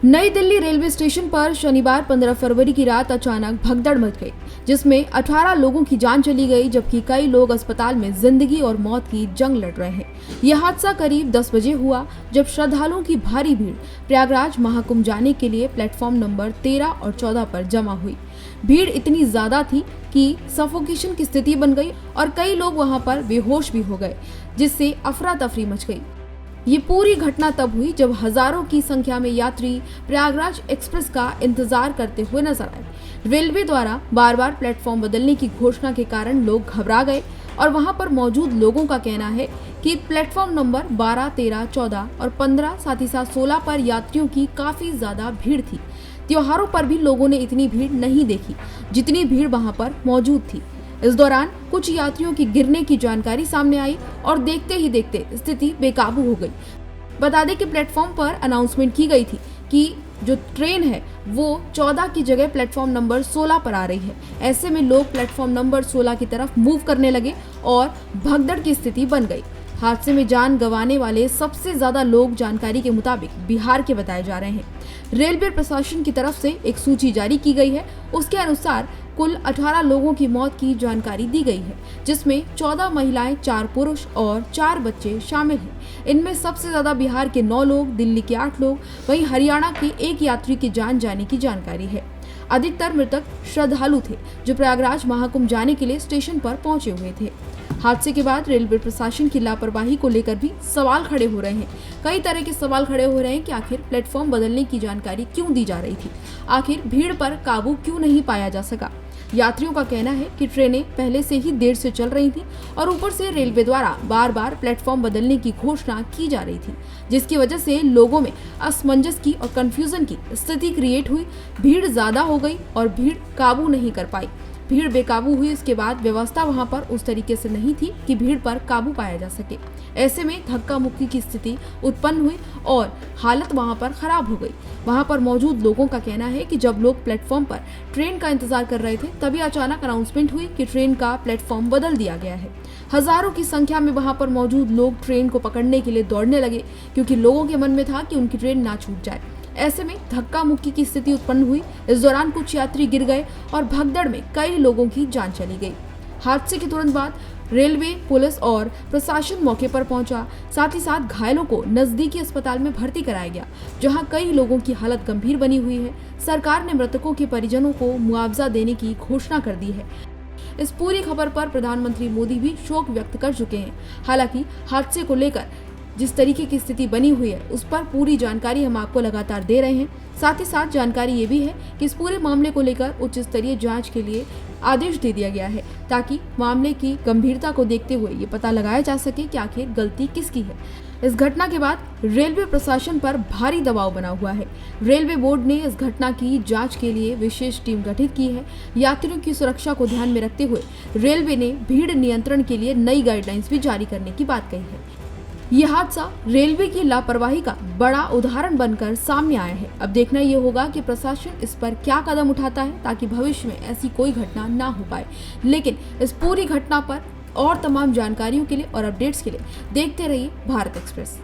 नई Delhi railway station पर शनिवार 15 फरवरी की रात अचानक भगदड़ मच गई, जिसमें 18 लोगों की जान चली गई, जबकि कई लोग अस्पताल में जिंदगी और मौत की जंग लड़ रहे हैं। यह हादसा करीब 10 बजे हुआ, जब श्रद्धालुओं की भारी भीड़ प्रयागराज महाकुंभ जाने के लिए प्लेटफॉर्म नंबर 13 और 14 पर जमा हुई। भीड़ इतनी ज्यादा थी कि सफोकेशन की स्थिति बन गई और कई लोग वहां पर बेहोश भी हो गए, जिससे अफरा तफरी मच गई। ये पूरी घटना तब हुई जब हजारों की संख्या में यात्री प्रयागराज एक्सप्रेस का इंतजार करते हुए नजर आए। रेलवे द्वारा बार बार प्लेटफॉर्म बदलने की घोषणा के कारण लोग घबरा गए और वहां पर मौजूद लोगों का कहना है कि प्लेटफॉर्म नंबर 12, 13, 14 और 15 साथ ही साथ 16 पर यात्रियों की काफी ज्यादा भीड़ थी। त्योहारों पर भी लोगों ने इतनी भीड़ नहीं देखी जितनी भीड़ वहां पर मौजूद थी। इस दौरान कुछ यात्रियों की गिरने की जानकारी सामने आई और देखते ही देखते स्थिति बेकाबू हो गई। बता दें कि प्लेटफॉर्म पर अनाउंसमेंट की गई थी कि जो ट्रेन है वो 14 की जगह प्लेटफॉर्म नंबर 16 पर आ रही है। ऐसे में लोग प्लेटफॉर्म नंबर 16 की तरफ मूव करने लगे और भगदड़ की स्थिति बन गई। हादसे में जान गंवाने वाले सबसे ज्यादा लोग जानकारी के मुताबिक बिहार के बताए जा रहे हैं। रेलवे प्रशासन की तरफ से एक सूची जारी की गई है। उसके अनुसार कुल 18 लोगों की मौत की जानकारी दी गई है, जिसमें 14 महिलाएं, 4 पुरुष और 4 बच्चे शामिल हैं। इनमें सबसे ज्यादा बिहार के 9 लोग, दिल्ली के 8 लोग, वहीं हरियाणा के 1 यात्री की जान जाने की जानकारी है। अधिकतर मृतक श्रद्धालु थे जो प्रयागराज महाकुंभ जाने के लिए स्टेशन पर पहुंचे हुए थे। हादसे के बाद रेलवे प्रशासन की लापरवाही को लेकर भी सवाल खड़े हो रहे हैं। कई तरह के सवाल खड़े हो रहे हैं कि आखिर प्लेटफॉर्म बदलने की जानकारी क्यों दी जा रही थी, आखिर भीड़ पर काबू क्यों नहीं पाया जा सका। यात्रियों का कहना है कि ट्रेनें पहले से ही देर से चल रही थी और ऊपर से रेलवे द्वारा बार बार प्लेटफॉर्म बदलने की घोषणा की जा रही थी, जिसकी वजह से लोगों में असमंजस की और कंफ्यूजन की स्थिति क्रिएट हुई। भीड़ ज्यादा हो गई और भीड़ काबू नहीं कर पाई। भीड़ बेकाबू हुई, इसके बाद व्यवस्था वहां पर उस तरीके से नहीं थी कि भीड़ पर काबू पाया जा सके। ऐसे में धक्का मुक्की की स्थिति उत्पन्न हुई और हालत वहां पर खराब हो गई। वहां पर मौजूद लोगों का कहना है कि जब लोग प्लेटफॉर्म पर ट्रेन का इंतजार कर रहे थे, तभी अचानक अनाउंसमेंट हुई कि ट्रेन का प्लेटफॉर्म बदल दिया गया है। हजारों की संख्या में वहां पर मौजूद लोग ट्रेन को पकड़ने के लिए दौड़ने लगे, क्योंकि लोगों के मन में था कि उनकी ट्रेन ना छूट जाए। ऐसे में धक्का मुक्की की स्थिति उत्पन्न हुई। इस दौरान कुछ यात्री गिर गए और भगदड़ में कई लोगों की जान चली गई। हादसे के तुरंत बाद रेलवे, पुलिस और प्रशासन मौके पर पहुंचा। साथ ही साथ घायलों को नजदीकी अस्पताल में भर्ती कराया गया, जहां कई लोगों की हालत गंभीर बनी हुई है। सरकार ने मृतकों के परिजनों को मुआवजा देने की घोषणा कर दी है। इस पूरी खबर पर प्रधानमंत्री मोदी भी शोक व्यक्त कर चुके हैं। हालांकि हादसे को लेकर जिस तरीके की स्थिति बनी हुई है, उस पर पूरी जानकारी हम आपको लगातार दे रहे हैं। साथ ही साथ जानकारी ये भी है कि इस पूरे मामले को लेकर उच्च स्तरीय जांच के लिए आदेश दे दिया गया है, ताकि मामले की गंभीरता को देखते हुए ये पता लगाया जा सके कि आखिर गलती किसकी है। इस घटना के बाद रेलवे प्रशासन पर भारी दबाव बना हुआ है। रेलवे बोर्ड ने इस घटना की जांच के लिए विशेष टीम गठित की है। यात्रियों की सुरक्षा को ध्यान में रखते हुए रेलवे ने भीड़ नियंत्रण के लिए नई गाइडलाइंस भी जारी करने की बात कही है। यह हादसा रेलवे की लापरवाही का बड़ा उदाहरण बनकर सामने आया है। अब देखना यह होगा कि प्रशासन इस पर क्या कदम उठाता है, ताकि भविष्य में ऐसी कोई घटना ना हो पाए। लेकिन इस पूरी घटना पर और तमाम जानकारियों के लिए और अपडेट्स के लिए देखते रहिए भारत एक्सप्रेस।